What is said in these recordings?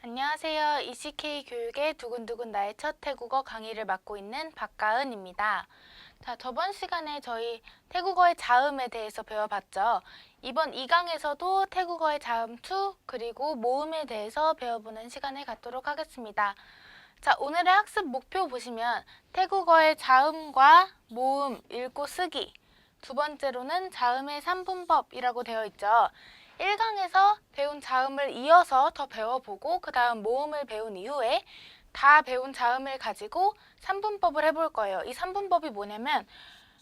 안녕하세요. ECK 교육의 두근두근 나의 첫 태국어 강의를 맡고 있는 박가은입니다. 자, 저번 시간에 저희 태국어의 자음에 대해서 배워봤죠. 이번 2강에서도 태국어의 자음 2 그리고 모음에 대해서 배워보는 시간을 갖도록 하겠습니다. 자, 오늘의 학습 목표 보시면 태국어의 자음과 모음, 읽고 쓰기, 두 번째로는 자음의 3분법이라고 되어 있죠. 1강에서 배운 자음을 이어서 더 배워보고 그 다음 모음을 배운 이후에 다 배운 자음을 가지고 3분법을 해볼 거예요. 이 3분법이 뭐냐면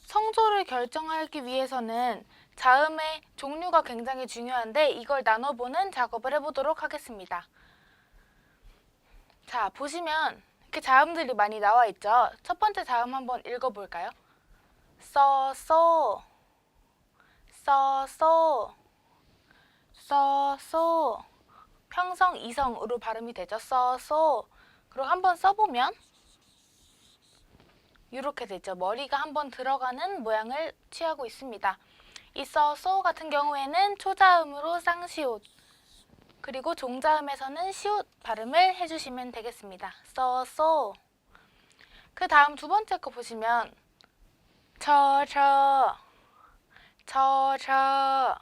성조를 결정하기 위해서는 자음의 종류가 굉장히 중요한데 이걸 나눠보는 작업을 해보도록 하겠습니다. 자, 보시면 이렇게 자음들이 많이 나와 있죠. 첫 번째 자음 한번 읽어볼까요? 써소, 써소, 써소. 평성 이성으로 발음이 되죠. 써소. 그리고 한번 써보면 이렇게 되죠. 머리가 한번 들어가는 모양을 취하고 있습니다. 이 써소 같은 경우에는 초자음으로 쌍시옷, 그리고 종자음에서는 시옷 발음을 해주시면 되겠습니다. 써소. 그 다음 두 번째 거 보시면 처처, 처처,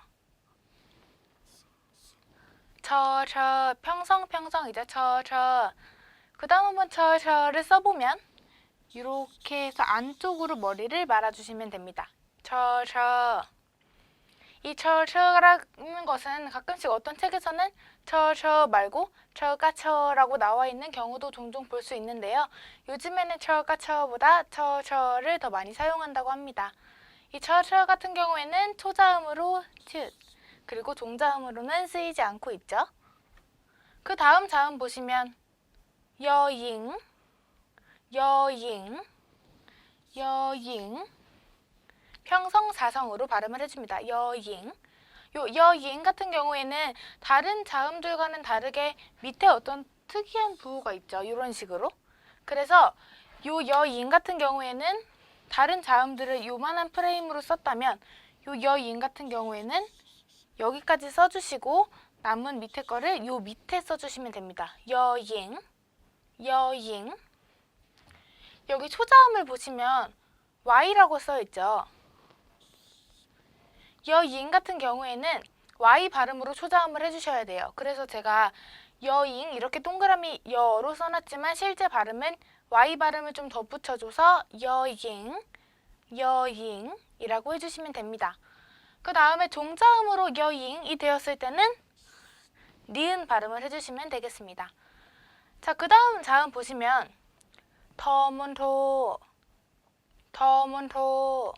처처. 평성이죠. 처처. 그 다음 한번 처처를 써보면 이렇게 해서 안쪽으로 머리를 말아주시면 됩니다. 처처. 이 처처라는 것은 가끔씩 어떤 책에서는 처처 말고 처가처라고 나와 있는 경우도 종종 볼 수 있는데요. 요즘에는 처가처보다 처처를 더 많이 사용한다고 합니다. 이 처처 같은 경우에는 초자음으로 읒, 그리고 종자음으로는 쓰이지 않고 있죠. 그 다음 자음 보시면 여잉, 여잉, 여잉. 평성사성으로 발음을 해줍니다. 여잉. 요 여잉 같은 경우에는 다른 자음들과는 다르게 밑에 어떤 특이한 부호가 있죠. 이런 식으로. 그래서 요 여잉 같은 경우에는 다른 자음들을 요만한 프레임으로 썼다면 요 여잉 같은 경우에는 여기까지 써주시고 남은 밑에 거를 요 밑에 써주시면 됩니다. 여잉, 여잉. 여기 초자음을 보시면 Y라고 써있죠. 여잉 같은 경우에는 Y 발음으로 초자음을 해주셔야 돼요. 그래서 제가 여잉 이렇게 동그라미 여로 써놨지만 실제 발음은 Y 발음을 좀 덧붙여줘서 여잉, 여잉이라고 해주시면 됩니다. 그 다음에 종자음으로 여잉이 되었을 때는 니은 발음을 해주시면 되겠습니다. 자, 그 다음 자음 보시면 터문토, 터문토,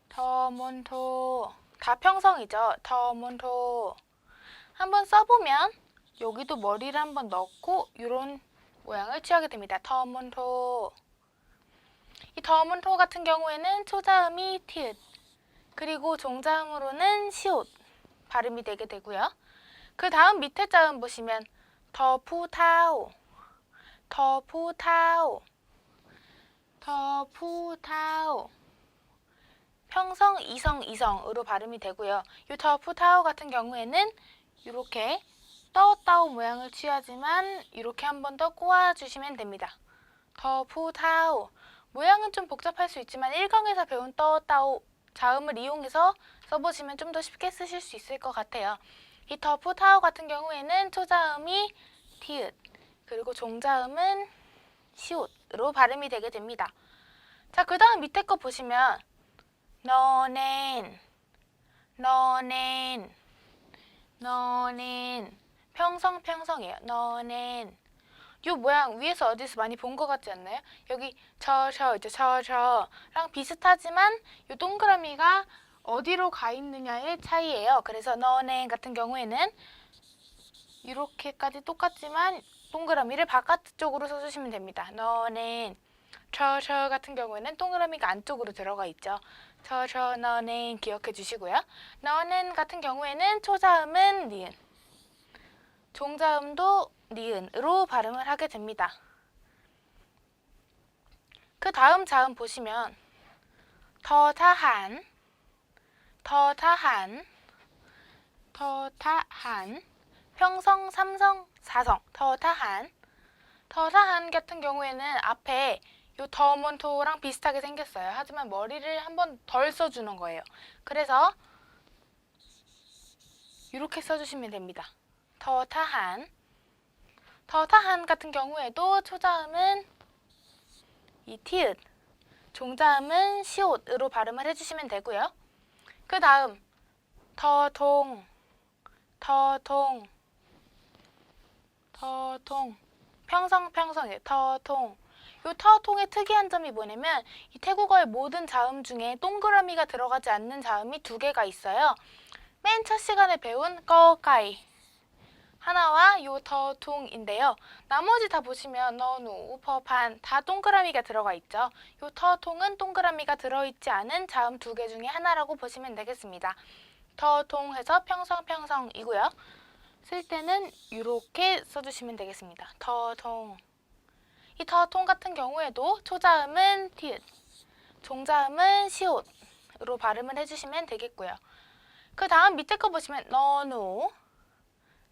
터문토. 다 평성이죠. 터문토. 한번 써보면 여기도 머리를 한번 넣고 이런 모양을 취하게 됩니다. 터문토. 이 터문토 같은 경우에는 초자음이 티읕, 그리고 종자음으로는 시옷 발음이 되게 되고요. 그 다음 밑에 자음 보시면 더푸타오, 더푸타오, 더푸타오. 평성, 이성으로 발음이 되고요. 이 더푸타오 같은 경우에는 이렇게 떠따오 모양을 취하지만 이렇게 한 번 더 꼬아주시면 됩니다. 더푸타오. 모양은 좀 복잡할 수 있지만 1강에서 배운 떠따오 자음을 이용해서 써보시면 좀 더 쉽게 쓰실 수 있을 것 같아요. 이 더푸타오 같은 경우에는 초자음이 티읕, 그리고 종자음은 시옷으로 발음이 되게 됩니다. 자, 그 다음 밑에 거 보시면 너넨, 너넨, 너넨. 평성이에요. 너넨. 이 모양 위에서 어디서 많이 본 것 같지 않나요? 여기 있죠. 저랑 비슷하지만 이 동그라미가 어디로 가 있느냐의 차이예요. 그래서 너넨 같은 경우에는 이렇게까지 똑같지만 동그라미를 바깥쪽으로 써주시면 됩니다. 너넨. 저 같은 경우에는 동그라미가 안쪽으로 들어가 있죠. 너넨 기억해 주시고요. 너넨 같은 경우에는 초자음은 니은, 종자음도 니은으로 발음을 하게 됩니다. 그 다음 자음 보시면 더타한, 더타한, 더타한. 평성, 삼성, 사성, 더다한. 더다한 같은 경우에는 앞에 요 더먼토랑 비슷하게 생겼어요. 하지만 머리를 한번 덜 써주는 거예요. 그래서 이렇게 써주시면 됩니다. 더다한. 더다한 같은 경우에도 초자음은 이 티읕, 종자음은 시옷으로 발음을 해주시면 되고요. 그 다음 더동, 더동, 더동, 평성, 평성이에요. 더동. 이 터통의 특이한 점이 뭐냐면 이 태국어의 모든 자음 중에 동그라미가 들어가지 않는 자음이 두 개가 있어요. 맨 첫 시간에 배운 꺼까이 하나와 요 더통인데요. 나머지 다 보시면 너누, 우퍼판 다 동그라미가 들어가 있죠. 요 더통은 동그라미가 들어있지 않은 자음 두 개 중에 하나라고 보시면 되겠습니다. 더통해서 평성, 평성이고요. 쓸 때는 이렇게 써주시면 되겠습니다. 더통. 이 더통 같은 경우에도 초자음은 티읕, 종자음은 시옷으로 발음을 해주시면 되겠고요. 그 다음 밑에 거 보시면 너누,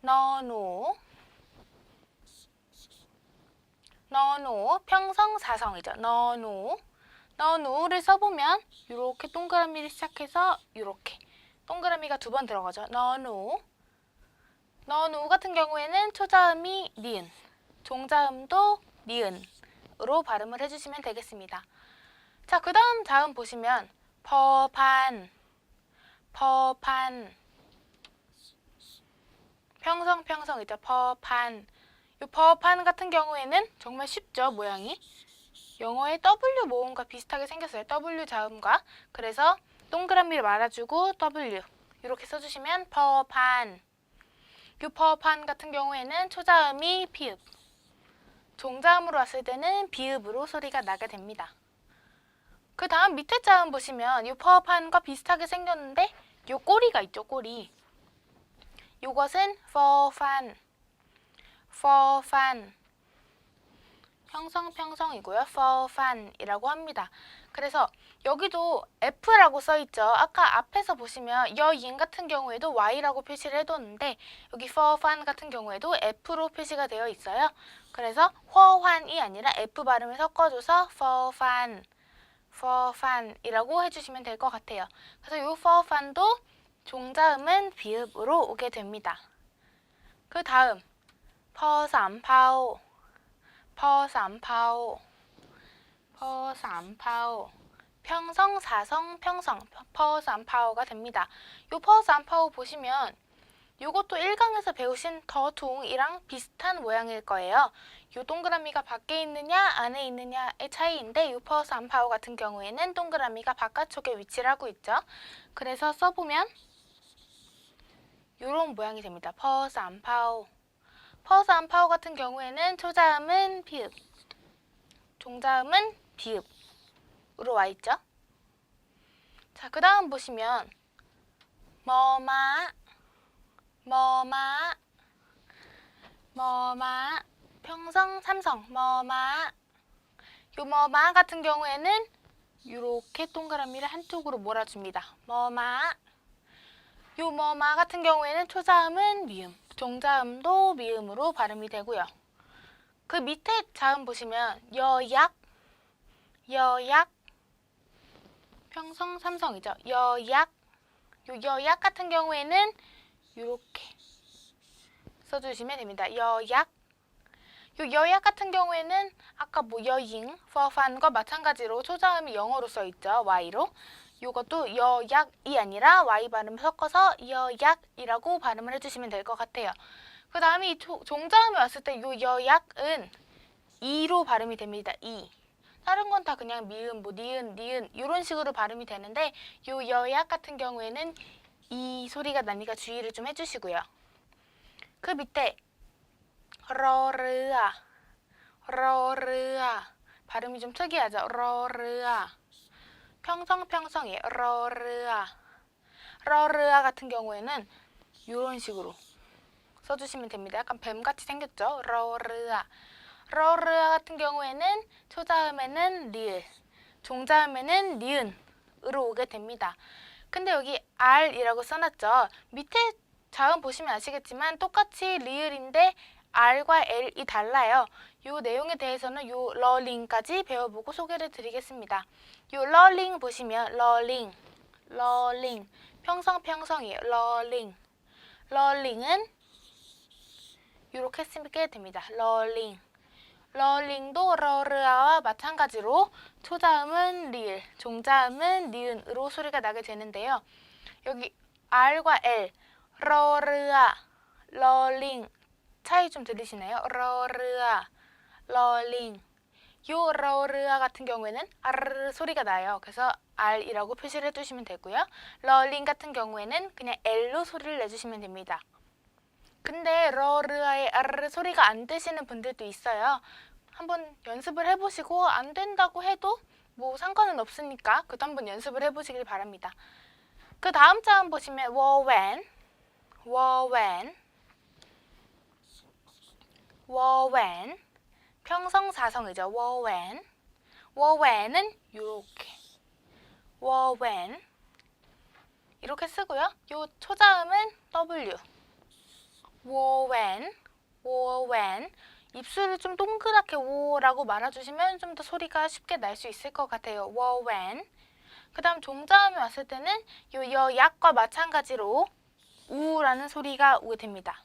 너누, 너누, 평성, 사성이죠. 너누, 너누를 써보면 이렇게 동그라미를 시작해서 이렇게 동그라미가 두 번 들어가죠. 너누. 너누 같은 경우에는 초자음이 니은, 종자음도 니은으로 발음을 해주시면 되겠습니다. 자, 그 다음 자음 보시면 퍼반, 퍼반, 평성, 평성이죠. 퍼반. 이 퍼반 같은 경우에는 정말 쉽죠, 모양이. 영어의 W 모음과 비슷하게 생겼어요. W 자음과. 그래서 동그라미를 말아주고 W 이렇게 써주시면 퍼반. 이 퍼반 같은 경우에는 초자음이 피읍, 종자음으로 왔을 때는 비읍으로 소리가 나게 됩니다. 그 다음 밑에 자음 보시면 이 퍼반과 비슷하게 생겼는데 이 꼬리가 있죠, 꼬리. 이것은 퍼반, 퍼반. 평성, 평성이고요. 퍼반이라고 합니다. 그래서 여기도 F라고 써있죠. 아까 앞에서 보시면 여인 같은 경우에도 Y라고 표시를 해뒀는데 여기 퍼반 같은 경우에도 F로 표시가 되어 있어요. 그래서 허환이 아니라 F 발음을 섞어줘서 퍼반, 퍼반이라고 해주시면 될 것 같아요. 그래서 이 퍼반도 종자음은 비읍으로 오게 됩니다. 그 다음 퍼삼파오, 퍼삼파오, 퍼삼파오, 평성, 사성, 평성, 퍼삼파오가 됩니다. 요 퍼삼파오 보시면 요것도 1강에서 배우신 더둥이랑 비슷한 모양일 거예요. 요 동그라미가 밖에 있느냐 안에 있느냐의 차이인데 요 퍼삼파오 같은 경우에는 동그라미가 바깥쪽에 위치를 하고 있죠. 그래서 써보면 요런 모양이 됩니다. 퍼삼파오. 퍼삼파오 같은 경우에는 초자음은 피읍, 종자음은 비읍으로 와 있죠. 자, 그 다음 보시면 머마, 머마, 머마, 평성, 삼성, 머마. 요 머마 같은 경우에는 이렇게 동그라미를 한쪽으로 몰아줍니다. 머마. 요 머마 같은 경우에는 초자음은 미음, 종자음도 미음으로 발음이 되고요. 그 밑에 자음 보시면 여약, 여약, 평성, 삼성이죠. 여약. 요 여약 같은 경우에는 이렇게 써주시면 됩니다. 여약. 요 여약 같은 경우에는 아까 뭐 여잉, 퍼반과 마찬가지로 초자음이 영어로 써있죠. Y로. 요것도 여약이 아니라 Y 발음을 섞어서 여약이라고 발음을 해주시면 될 것 같아요. 그 다음에 이 종자음이 왔을 때 요 여약은 이로 발음이 됩니다. 이. 다른 건 다 그냥 미음, 뭐 니은, 니은 이런 식으로 발음이 되는데 요 여약 같은 경우에는 이 소리가 나니까 주의를 좀 해주시고요. 그 밑에 러르아, 러르아 발음이 좀 특이하죠. 러르아. 평성, 평성이에요. 러르아. 러르아 같은 경우에는 이런 식으로 써주시면 됩니다. 약간 뱀같이 생겼죠. 러르아. 러르아 같은 경우에는 초자음에는 리을, 종자음에는 니은으로 오게 됩니다. 근데 여기 R이라고 써놨죠. 밑에 자음 보시면 아시겠지만 똑같이 리을인데 R과 L이 달라요. 이 내용에 대해서는 요 러링까지 배워보고 소개를 드리겠습니다. 요 러링 보시면 러링, 평성이에요. 러링은 이렇게 쓰게 됩니다. 러링도 러르아와 마찬가지로 초자음은 리을, 종자음은 니은으로 소리가 나게 되는데요. 여기 R과 L, 러르아, 러링 차이 좀 들리시나요? 러르아, 러링. 요 러르아 같은 경우에는 아르르 소리가 나요. 그래서 R이라고 표시를 해주시면 되고요. 러링 같은 경우에는 그냥 L로 소리를 내주시면 됩니다. 근데 러르아의 아르르 소리가 안 되시는 분들도 있어요. 한번 연습을 해보시고 안 된다고 해도 뭐 상관은 없으니까 그것도 한번 연습을 해보시길 바랍니다. 그 다음 자음 보시면 워웬 평성사성이죠. 워웬은 요렇게 이렇게 쓰고요. 요 초자음은 W 워웬 입술을 좀 동그랗게 오라고 말아주시면 좀 더 소리가 쉽게 날 수 있을 것 같아요. 워웬. 그 다음 종자음이 왔을 때는 요 약과 마찬가지로 우라는 소리가 오게 됩니다.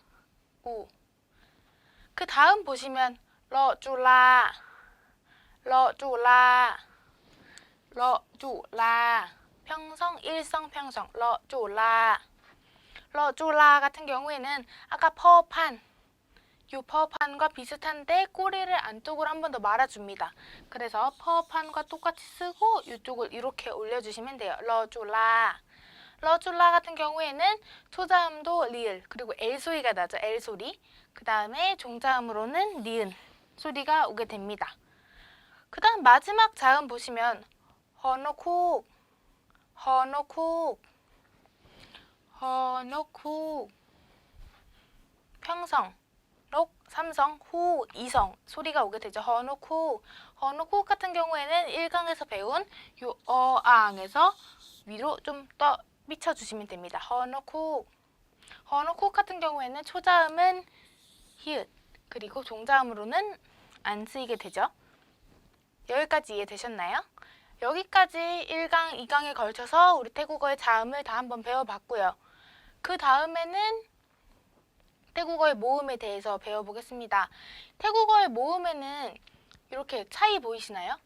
우. 그 다음 보시면 러쭈라 평성, 일성, 평성 러쭈라 같은 경우에는 아까 퍼판과 비슷한데 꼬리를 안쪽으로 한 번 더 말아줍니다. 그래서 퍼판과 똑같이 쓰고 이쪽을 이렇게 올려주시면 돼요. 러쭈라 같은 경우에는 초자음도 리을 그리고 L 소리가 나죠. L 소리. 그 다음에 종자음으로는 니은 소리가 오게 됩니다. 그 다음 마지막 자음 보시면 허노쿡 평성 록, 삼성, 후, 이성 소리가 오게 되죠. 허노쿡 같은 경우에는 1강에서 배운 요 어앙에서 위로 좀 더 미쳐주시면 됩니다. 허노쿡 같은 경우에는 초자음은 히읗 그리고 종자음으로는 안 쓰이게 되죠. 여기까지 이해되셨나요? 여기까지 1강, 2강에 걸쳐서 우리 태국어의 자음을 다 한번 배워봤고요. 그 다음에는 태국어의 모음에 대해서 배워보겠습니다. 태국어의 모음에는 이렇게 차이 보이시나요?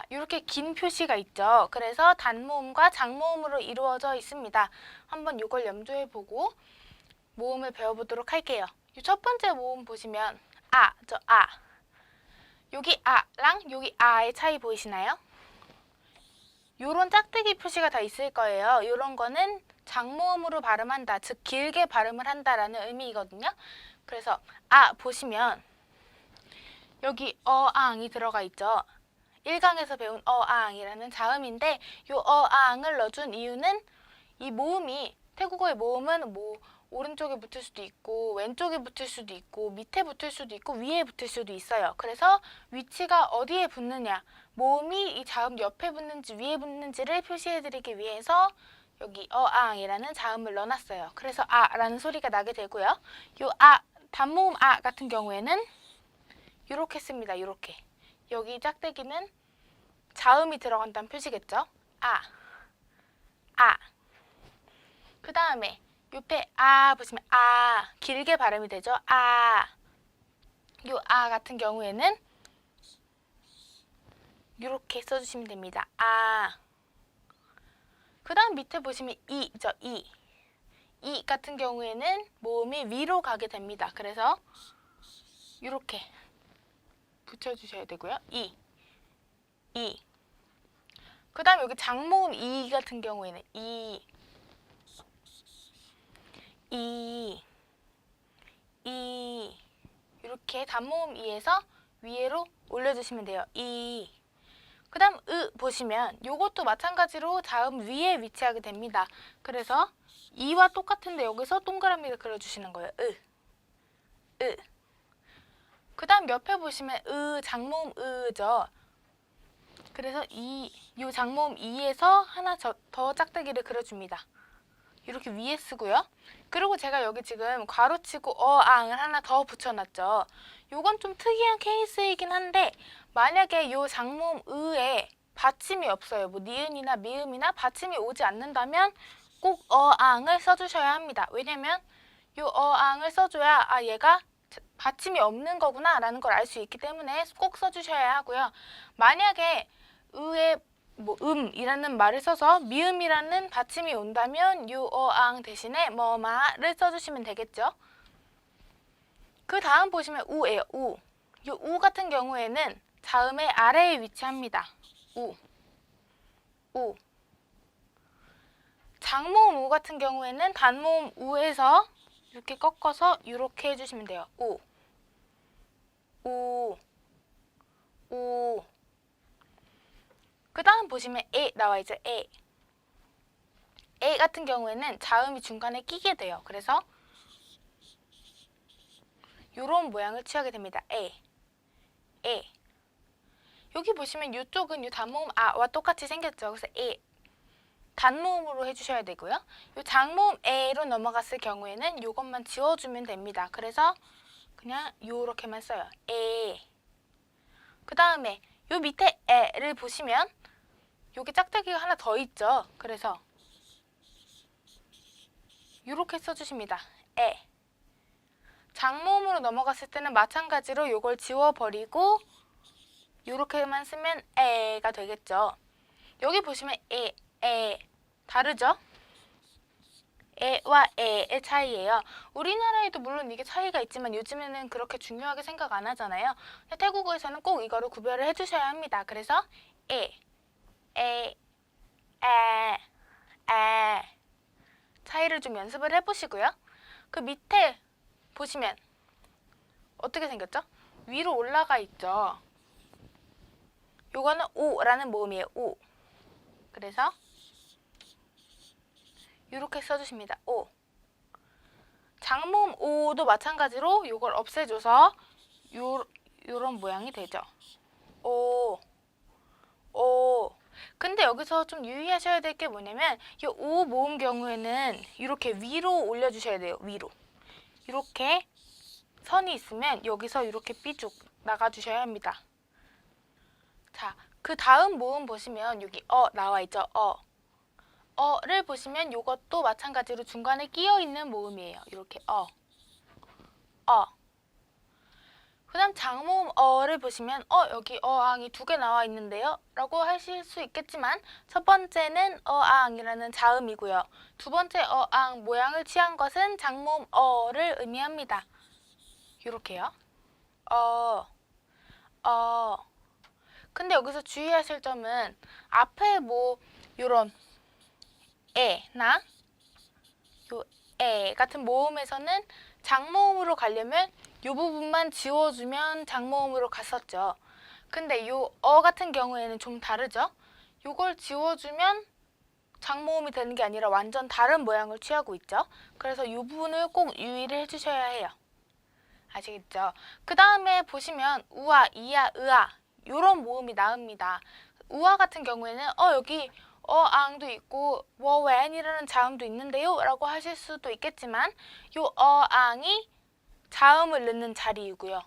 이렇게 긴 표시가 있죠. 그래서 단모음과 장모음으로 이루어져 있습니다. 한번 이걸 염두해보고 모음을 배워보도록 할게요. 첫 번째 모음 보시면 여기 아랑 여기 아의 차이 보이시나요? 요런 짝대기 표시가 다 있을 거예요. 요런 거는 장모음으로 발음한다, 즉 길게 발음을 한다라는 의미이거든요. 그래서 보시면 여기 어앙이 들어가 있죠. 1강에서 배운 어앙이라는 자음인데 요 어앙을 넣어준 이유는 이 모음이 태국어의 모음은 뭐 오른쪽에 붙을 수도 있고 왼쪽에 붙을 수도 있고 밑에 붙을 수도 있고 위에 붙을 수도 있어요. 그래서 위치가 어디에 붙느냐, 모음이 이 자음 옆에 붙는지 위에 붙는지를 표시해드리기 위해서 여기 어앙이라는 자음을 넣어놨어요. 그래서 라는 소리가 나게 되고요. 요 단모음 같은 경우에는 이렇게 씁니다. 이렇게. 여기 짝대기는 자음이 들어간다는 표시겠죠? 그 다음에 옆에 보시면 길게 발음이 되죠? 요 같은 경우에는 이렇게 써주시면 됩니다. 그 다음 밑에 보시면 이죠. 이 같은 경우에는 모음이 위로 가게 됩니다. 그래서 이렇게 붙여주셔야 되고요. 이. 그 다음 여기 장모음 이 같은 경우에는 이렇게 단모음 이에서 위로 올려주시면 돼요. 그 다음 보시면 요것도 마찬가지로 자음 위에 위치하게 됩니다. 그래서 이와 똑같은데 여기서 동그라미를 그려주시는 거예요. 그 다음 옆에 보시면 장모음 죠. 그래서 요 장모음 이에서 하나 더 짝대기를 그려줍니다. 이렇게 위에 쓰고요. 그리고 제가 여기 지금 괄호치고 어앙을 하나 더 붙여놨죠. 요건 좀 특이한 케이스이긴 한데 만약에 요 장모음 의에 받침이 없어요. 뭐 니은이나 미음이나 받침이 오지 않는다면 꼭 어앙을 써주셔야 합니다. 왜냐면 요 어앙을 써줘야 얘가 받침이 없는 거구나 라는 걸 알 수 있기 때문에 꼭 써주셔야 하고요. 만약에 의에 뭐 이라는 말을 써서 미음이라는 받침이 온다면 요 어앙 대신에 뭐마를 써주시면 되겠죠. 그 다음 보시면 우예요. 우. 요 우 같은 경우에는 자음의 아래에 위치합니다. 우. 우. 장모음 우 같은 경우에는 단모음 우에서 이렇게 꺾어서 이렇게 해주시면 돼요. 우. 우. 우. 그 다음 보시면 에 나와있죠. 에. 에 같은 경우에는 자음이 중간에 끼게 돼요. 그래서 요런 모양을 취하게 됩니다. 에. 에. 여기 보시면 이쪽은 요 단모음 아와 똑같이 생겼죠. 그래서 에. 단모음으로 해주셔야 되고요. 요 장모음 에로 넘어갔을 경우에는 요것만 지워주면 됩니다. 그래서 그냥 요렇게만 써요. 에. 그 다음에 요 밑에 에를 보시면 여기 짝대기가 하나 더 있죠. 그래서 이렇게 써주십니다. 에. 장모음으로 넘어갔을 때는 마찬가지로 요걸 지워버리고 이렇게만 쓰면 에가 되겠죠. 여기 보시면 에 다르죠? 에와 에의 차이예요. 우리나라에도 물론 이게 차이가 있지만 요즘에는 그렇게 중요하게 생각 안 하잖아요. 태국어에서는 꼭 이거를 구별을 해주셔야 합니다. 그래서 에, 에, 차이를 좀 연습을 해보시고요. 그 밑에 보시면 어떻게 생겼죠? 위로 올라가 있죠. 요거는 오라는 모음이에요. 오. 그래서 이렇게 써주십니다. 오. 장모음 오도 마찬가지로 요걸 없애줘서 요런 모양이 되죠. 오. 오. 근데 여기서 좀 유의하셔야 될 게 뭐냐면 이 오 모음 경우에는 이렇게 위로 올려주셔야 돼요. 위로. 이렇게 선이 있으면 여기서 이렇게 삐죽 나가주셔야 합니다. 자, 그 다음 모음 보시면 여기 나와 있죠. 어를 보시면 이것도 마찬가지로 중간에 끼어 있는 모음이에요. 이렇게 어. 그 다음 장모음 어를 보시면 여기 어앙이 두 개 나와 있는데요 라고 하실 수 있겠지만 첫 번째는 어앙이라는 자음이고요. 두 번째 어앙 모양을 취한 것은 장모음 어를 의미합니다. 이렇게요. 근데 여기서 주의하실 점은 앞에 뭐 요런 에나 요 에 같은 모음에서는 장모음으로 가려면 요 부분만 지워주면 장모음으로 갔었죠. 근데 요 같은 경우에는 좀 다르죠. 요걸 지워주면 장모음이 되는 게 아니라 완전 다른 모양을 취하고 있죠. 그래서 요 부분을 꼭 유의를 해주셔야 해요. 아시겠죠? 그 다음에 보시면 우아, 이아, 으아 요런 모음이 나옵니다. 우아 같은 경우에는 여기 어앙도 있고 워웬이라는 자음도 있는데요 라고 하실 수도 있겠지만 요 어앙이 자음을 넣는 자리이고요.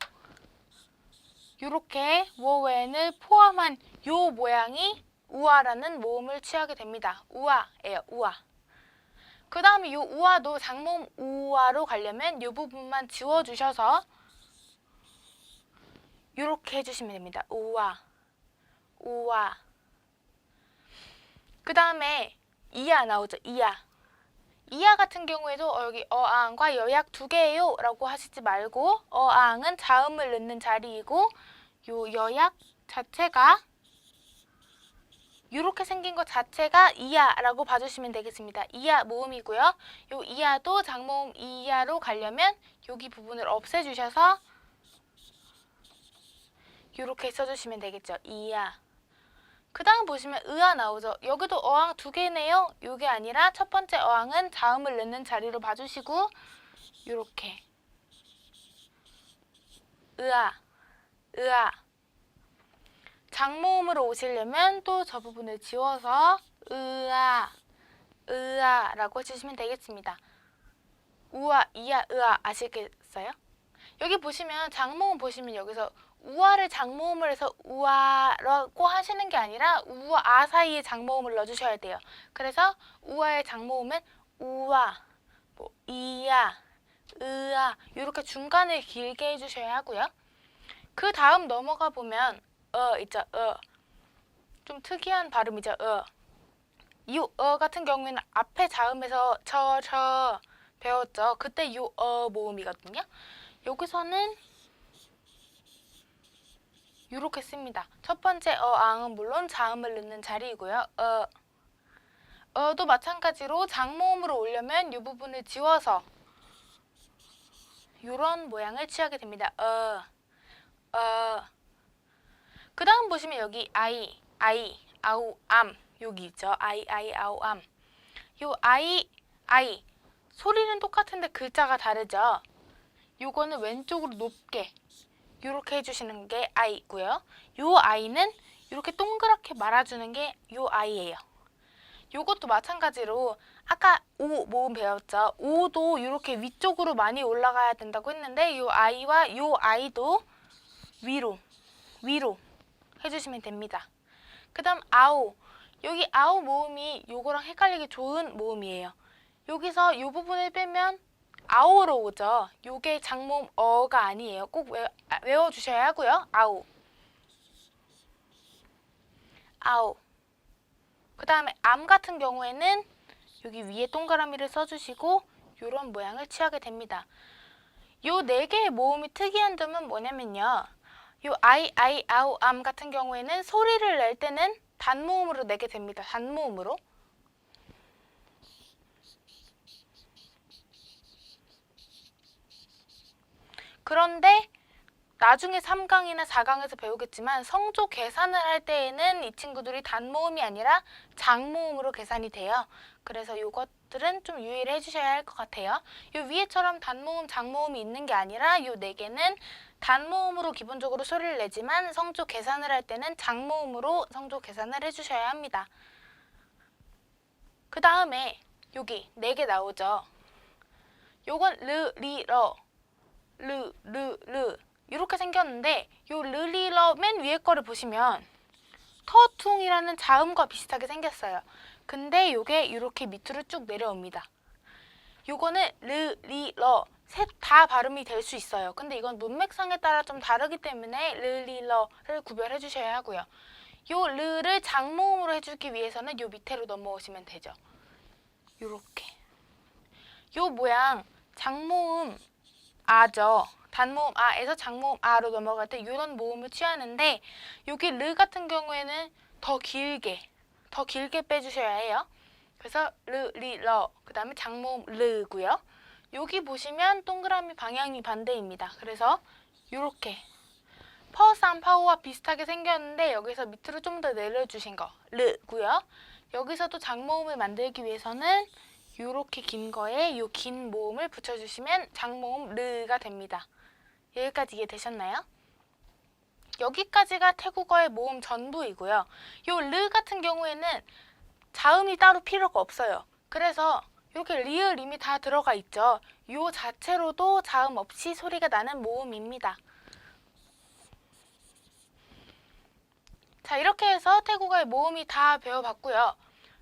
이렇게 워웬을 포함한 요 모양이 우아라는 모음을 취하게 됩니다. 우아예요. 우아. 그 다음에 요 우아도 장모음 우아로 가려면 요 부분만 지워주셔서 이렇게 해주시면 됩니다. 우아. 우아. 그 다음에 이야 나오죠. 이야. 이하 같은 경우에도 여기 어앙과 여약 두 개예요 라고 하시지 말고 어앙은 자음을 넣는 자리이고 요 여약 자체가 이렇게 생긴 것 자체가 이하라고 봐주시면 되겠습니다. 이하 모음이고요. 요 이하도 장모음 이하로 가려면 여기 부분을 없애주셔서 이렇게 써주시면 되겠죠. 이하. 그 다음 보시면 으아 나오죠. 여기도 어항 두 개네요. 이게 아니라 첫 번째 어항은 자음을 넣는 자리로 봐주시고 이렇게 으아, 으아. 장모음으로 오시려면 또 저 부분을 지워서 으아, 으아라고 해주시면 되겠습니다. 우아, 이야, 으아 아시겠어요? 여기 보시면 장모음 보시면 여기서 우아를 장모음을 해서 우아라고 하시는 게 아니라 우와, 아 사이에 장모음을 넣어주셔야 돼요. 그래서 우아의 장모음은 우아, 뭐 이야, 으아 이렇게 중간을 길게 해주셔야 하고요. 그 다음 넘어가 보면 있죠. 좀 특이한 발음이죠. 이 같은 경우에는 앞에 자음에서 저 배웠죠. 그때 이 모음이거든요. 여기서는 이렇게 씁니다. 첫 번째 앙은 물론 자음을 넣는 자리이고요. 도 마찬가지로 장모음으로 오려면 이 부분을 지워서 이런 모양을 취하게 됩니다. 그 다음 보시면 여기 아이, 아우, 암 여기 있죠. 아이, 아우, 암. 요 아이 소리는 똑같은데 글자가 다르죠. 요거는 왼쪽으로 높게 이렇게 해주시는 게 아이고요. 요 아이는 이렇게 동그랗게 말아주는 게 요 아이예요. 요것도 마찬가지로 아까 오 모음 배웠죠. 오도 이렇게 위쪽으로 많이 올라가야 된다고 했는데 요 아이와 요 아이도 위로 해주시면 됩니다. 그 다음 아오, 여기 아오 모음이 요거랑 헷갈리기 좋은 모음이에요. 여기서 요 부분을 빼면 아오로 오죠. 요게 장모음 어가 아니에요. 꼭 외워주셔야 하고요. 아오. 그 다음에 암 같은 경우에는 여기 위에 동그라미를 써주시고 요런 모양을 취하게 됩니다. 요 네 개의 모음이 특이한 점은 뭐냐면요. 요 아이, 아우, 암 같은 경우에는 소리를 낼 때는 단모음으로 내게 됩니다. 단모음으로. 그런데 나중에 3강이나 4강에서 배우겠지만 성조 계산을 할 때에는 이 친구들이 단모음이 아니라 장모음으로 계산이 돼요. 그래서 이것들은 좀 유의를 해주셔야 할 것 같아요. 이 위에처럼 단모음, 장모음이 있는 게 아니라 이 4개는 단모음으로 기본적으로 소리를 내지만 성조 계산을 할 때는 장모음으로 성조 계산을 해주셔야 합니다. 그 다음에 여기 4개 나오죠. 요건 르, 리, 러, 르 이렇게 생겼는데 요 르리러 맨 위에 거를 보시면 터퉁이라는 자음과 비슷하게 생겼어요. 근데 요게 이렇게 밑으로 쭉 내려옵니다. 요거는 르리러 셋 다 발음이 될 수 있어요. 근데 이건 문맥상에 따라 좀 다르기 때문에 르리러를 구별해 주셔야 하고요. 요 르를 장모음으로 해주기 위해서는 요 밑으로 넘어오시면 되죠. 요렇게 요 모양 장모음 아죠. 단모음 아에서 장모음 아로 넘어갈 때 이런 모음을 취하는데 여기 르 같은 경우에는 더 길게 빼주셔야 해요. 그래서 르, 리, 러 그 다음에 장모음 르고요. 여기 보시면 동그라미 방향이 반대입니다. 그래서 이렇게 퍼산 파오와 비슷하게 생겼는데 여기서 밑으로 좀 더 내려주신 거 르고요. 여기서도 장모음을 만들기 위해서는 이렇게 긴 거에 이 긴 모음을 붙여주시면 장모음 르가 됩니다. 여기까지 이해되셨나요? 여기까지가 태국어의 모음 전부이고요. 요 르 같은 경우에는 자음이 따로 필요가 없어요. 그래서 이렇게 리을 이미 다 들어가 있죠. 요 자체로도 자음 없이 소리가 나는 모음입니다. 자, 이렇게 해서 태국어의 모음이 다 배워봤고요.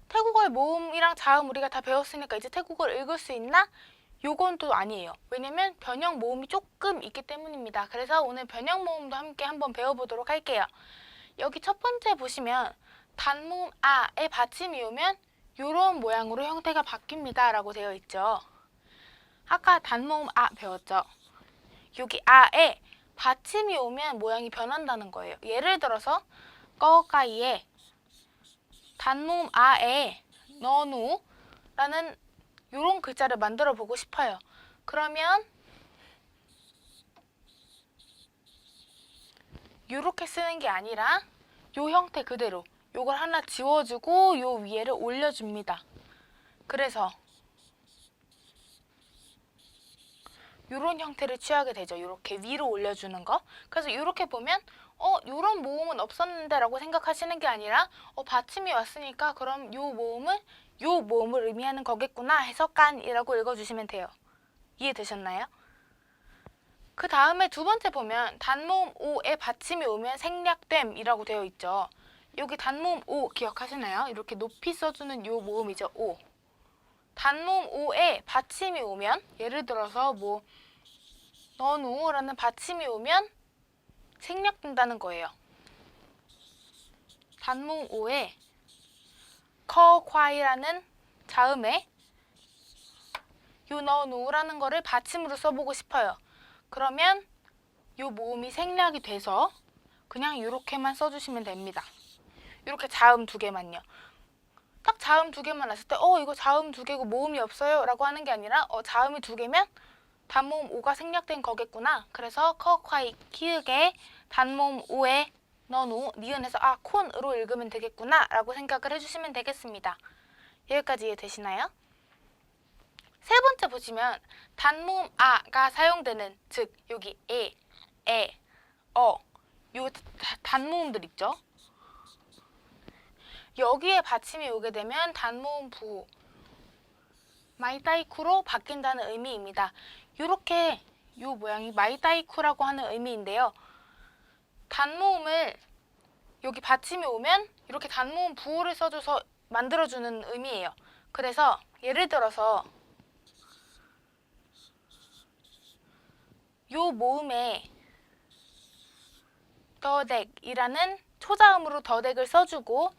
태국어의 모음이랑 자음 우리가 다 배웠으니까 이제 태국어를 읽을 수 있나? 요건 또 아니에요. 왜냐면 변형 모음이 조금 있기 때문입니다. 그래서 오늘 변형 모음도 함께 한번 배워보도록 할게요. 여기 첫 번째 보시면 단모음 아에 받침이 오면 요런 모양으로 형태가 바뀝니다 라고 되어 있죠. 아까 단모음 아 배웠죠. 여기 아에 받침이 오면 모양이 변한다는 거예요. 예를 들어서 꺼까이에 단모음 아에 너누 라는 이런 글자를 만들어 보고 싶어요. 그러면 이렇게 쓰는 게 아니라 이 형태 그대로 요걸 하나 지워주고 요 위에를 올려줍니다. 그래서 이런 형태를 취하게 되죠. 이렇게 위로 올려주는 거. 그래서 이렇게 보면 이런 모음은 없었는데 라고 생각하시는 게 아니라 받침이 왔으니까 그럼 요 모음을 요 모음을 의미하는 거겠구나 해서 깐이라고 읽어주시면 돼요. 이해되셨나요? 그 다음에 두 번째 보면 단모음 오에 받침이 오면 생략됨이라고 되어 있죠. 여기 단모음 오 기억하시나요? 이렇게 높이 써주는 요 모음이죠. 오. 단모음 오에 받침이 오면 예를 들어서 뭐 너누라는 받침이 오면 생략된다는 거예요. 단모음 오에 커콰이라는 자음에 요 너누라는 거를 받침으로 써보고 싶어요. 그러면 요 모음이 생략이 돼서 그냥 이렇게만 써주시면 됩니다. 이렇게 자음 두 개만요. 딱 자음 두 개만 났을 때 이거 자음 두 개고 모음이 없어요 라고 하는 게 아니라 자음이 두 개면 단모음 오가 생략된 거겠구나. 그래서 커콰이 키읔에 단모음 오에 너누 니은해서 콘으로 읽으면 되겠구나 라고 생각을 해주시면 되겠습니다. 여기까지 이해되시나요? 세 번째 보시면 단모음 아가 사용되는 즉 여기 에, 요 단모음들 있죠. 여기에 받침이 오게 되면 단모음 부 마이다이쿠로 바뀐다는 의미입니다. 이렇게 요 모양이 마이다이쿠라고 하는 의미인데요. 단모음을 여기 받침이 오면 이렇게 단모음 부호를 써줘서 만들어주는 의미예요. 그래서 예를 들어서 요 모음에 더덱이라는 초자음으로 더덱을 써주고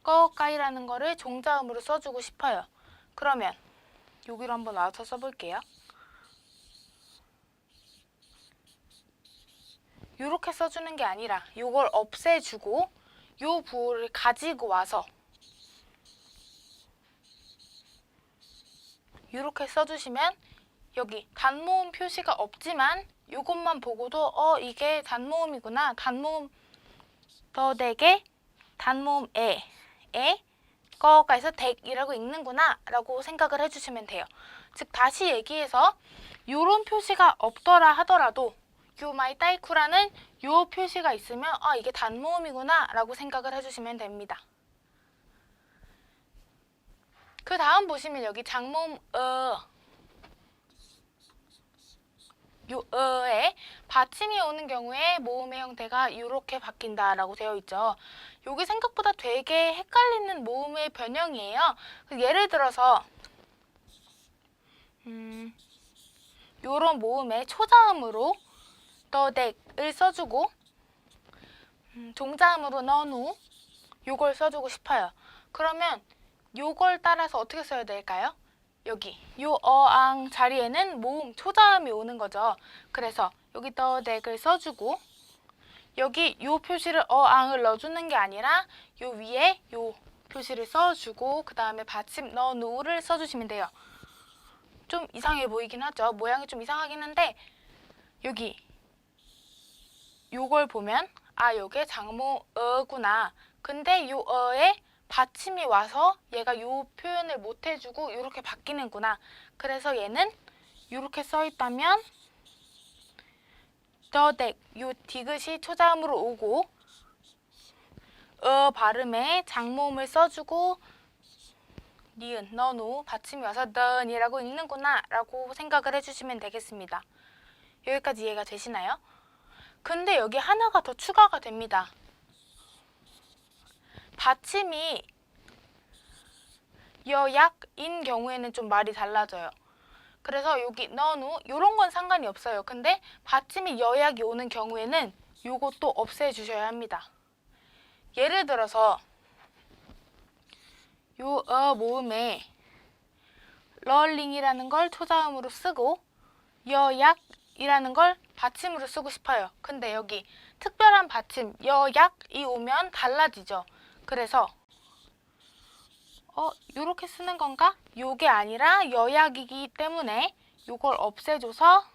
꺼까이라는 거를 종자음으로 써주고 싶어요. 그러면 여기로 한번 와서 써볼게요. 이렇게 써주는 게 아니라 이걸 없애주고 요 부호를 가지고 와서 이렇게 써주시면 여기 단모음 표시가 없지만 이것만 보고도 이게 단모음이구나. 단모음 더덱에 단모음 에 거가 있어 덱이라고 읽는구나 라고 생각을 해주시면 돼요. 즉 다시 얘기해서 요런 표시가 없더라 하더라도 요 마이다이쿠라는 요 표시가 있으면 이게 단모음이구나 라고 생각을 해주시면 됩니다. 그 다음 보시면 여기 장모음 요 에 받침이 오는 경우에 모음의 형태가 이렇게 바뀐다라고 되어 있죠. 여기 생각보다 되게 헷갈리는 모음의 변형이에요. 예를 들어서 요런 모음의 초자음으로 더덱을 써주고 종자음으로 너누 요걸 써주고 싶어요. 그러면 요걸 따라서 어떻게 써야 될까요? 여기 요 어앙 자리에는 모음 초자음이 오는 거죠. 그래서 여기 더덱을 써주고 여기 요 표시를 어앙을 넣어주는 게 아니라 요 위에 요 표시를 써주고 그 다음에 받침 너누를 써주시면 돼요. 좀 이상해 보이긴 하죠. 모양이 좀 이상하긴 한데 여기 요걸 보면 요게 장모어구나. 근데 요 어에 받침이 와서 얘가 요 표현을 못 해주고 이렇게 바뀌는구나. 그래서 얘는 이렇게 써있다면 더덱 요 디귿이 초자음으로 오고 발음에 장모음을 써주고 니은 너누 받침이 와서 넌이라고 읽는구나 라고 생각을 해주시면 되겠습니다. 여기까지 이해가 되시나요? 근데 여기 하나가 더 추가가 됩니다. 받침이 여약인 경우에는 좀 말이 달라져요. 그래서 여기 너누 이런 건 상관이 없어요. 근데 받침이 여약이 오는 경우에는 요것도 없애주셔야 합니다. 예를 들어서 요 모음에 럴링이라는 걸 초자음으로 쓰고 여약이라는 걸 받침으로 쓰고 싶어요. 근데 여기 특별한 받침 여약이 오면 달라지죠. 그래서 요렇게 쓰는 건가? 요게 아니라 여약이기 때문에 요걸 없애줘서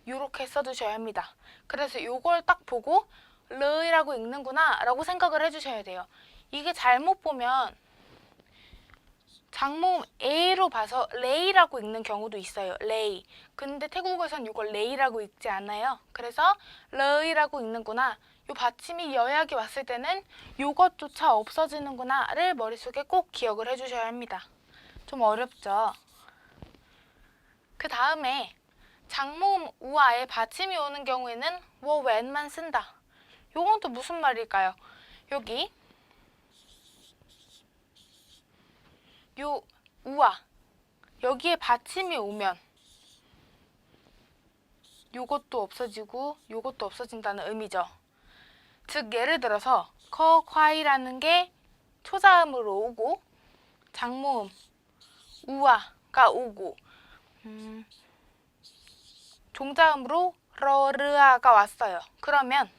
요렇게 써주셔야 합니다. 그래서 요걸 딱 보고 르이라고 읽는구나 라고 생각을 해주셔야 돼요. 이게 잘못 보면 장모음 에로 봐서 레이라고 읽는 경우도 있어요. 레이. 근데 태국어에선 이걸 레이라고 읽지 않아요. 그래서 러이라고 읽는구나. 요 받침이 여약이 왔을 때는 요것조차 없어지는구나를 머릿속에 꼭 기억을 해주셔야 합니다. 좀 어렵죠? 그 다음에 장모음 우아에 받침이 오는 경우에는 when만 쓴다. 요건 또 무슨 말일까요? 여기 요 우아 여기에 받침이 오면 요것도 없어지고 요것도 없어진다는 의미죠. 즉 예를 들어서 커콰이라는 게 초자음으로 오고 장모음 우아가 오고 종자음으로 러르아가 왔어요. 그러면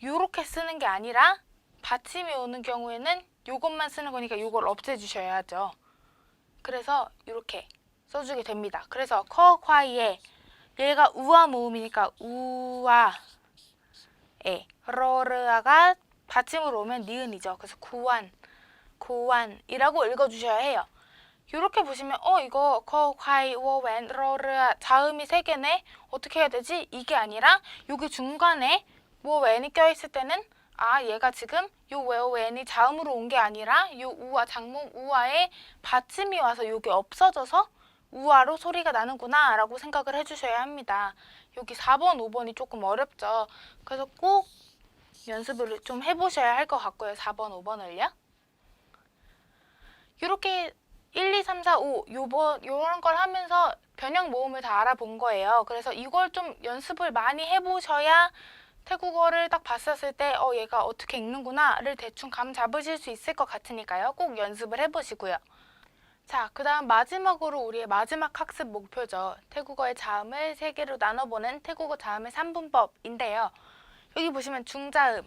요렇게 쓰는 게 아니라 받침이 오는 경우에는 요것만 쓰는 거니까 요걸 없애주셔야 하죠. 그래서 이렇게 써주게 됩니다. 그래서 커콰이에 얘가 우아 모음이니까 우아에 러르아가 받침으로 오면 니은이죠. 그래서 고완이라고 읽어주셔야 해요. 이렇게 보시면 이거 커콰이 워웬 러르아 자음이 3개네. 어떻게 해야 되지? 이게 아니라 여기 중간에 워웬이 껴있을 때는 얘가 지금 요 웬이 자음으로 온 게 아니라 요 우아 장모음 우아에 받침이 와서 요게 없어져서 우아로 소리가 나는구나 라고 생각을 해주셔야 합니다. 여기 4번, 5번이 조금 어렵죠. 그래서 꼭 연습을 좀 해보셔야 할 것 같고요. 4번, 5번을요. 이렇게 1, 2, 3, 4, 5 요런 걸 하면서 변형 모음을 다 알아본 거예요. 그래서 이걸 좀 연습을 많이 해보셔야 태국어를 딱 봤었을 때 얘가 어떻게 읽는구나를 대충 감 잡으실 수 있을 것 같으니까요. 꼭 연습을 해보시고요. 자, 그 다음 마지막으로 우리의 마지막 학습 목표죠. 태국어의 자음을 3개로 나눠보는 태국어 자음의 3분법인데요. 여기 보시면 중자음,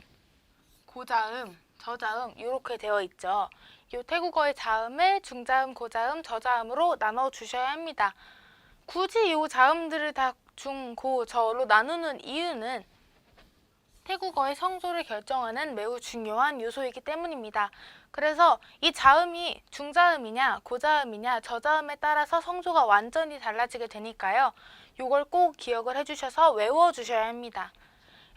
고자음, 저자음 이렇게 되어 있죠. 이 태국어의 자음을 중자음, 고자음, 저자음으로 나눠주셔야 합니다. 굳이 이 자음들을 다 중, 고, 저로 나누는 이유는 태국어의 성조를 결정하는 매우 중요한 요소이기 때문입니다. 그래서 이 자음이 중자음이냐 고자음이냐 저자음에 따라서 성조가 완전히 달라지게 되니까요. 요걸 꼭 기억을 해주셔서 외워주셔야 합니다.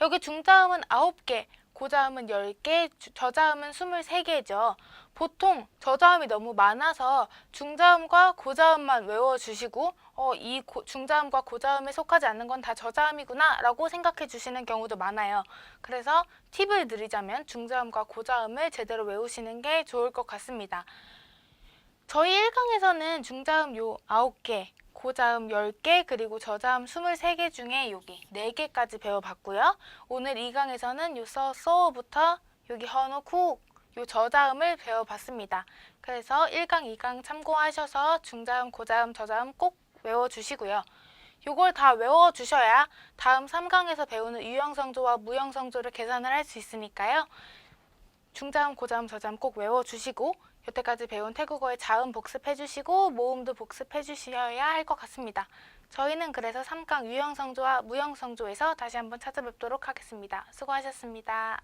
여기 중자음은 9개, 고자음은 10개, 저자음은 23개죠. 보통 저자음이 너무 많아서 중자음과 고자음만 외워주시고 이 중자음과 고자음에 속하지 않는 건 다 저자음이구나 라고 생각해 주시는 경우도 많아요. 그래서 팁을 드리자면 중자음과 고자음을 제대로 외우시는 게 좋을 것 같습니다. 저희 1강에서는 중자음 요 9개, 고자음 10개, 그리고 저자음 23개 중에 여기 4개까지 배워봤고요. 오늘 2강에서는 요 써부터 여기 헌호, 쿡 요 저자음을 배워봤습니다. 그래서 1강, 2강 참고하셔서 중자음, 고자음, 저자음 꼭 외워주시고요. 요걸 다 외워주셔야 다음 3강에서 배우는 유형성조와 무형성조를 계산을 할 수 있으니까요. 중자음, 고자음, 저자음 꼭 외워주시고 여태까지 배운 태국어의 자음 복습해주시고 모음도 복습해주셔야 할 것 같습니다. 저희는 그래서 3강 유형성조와 무형성조에서 다시 한번 찾아뵙도록 하겠습니다. 수고하셨습니다.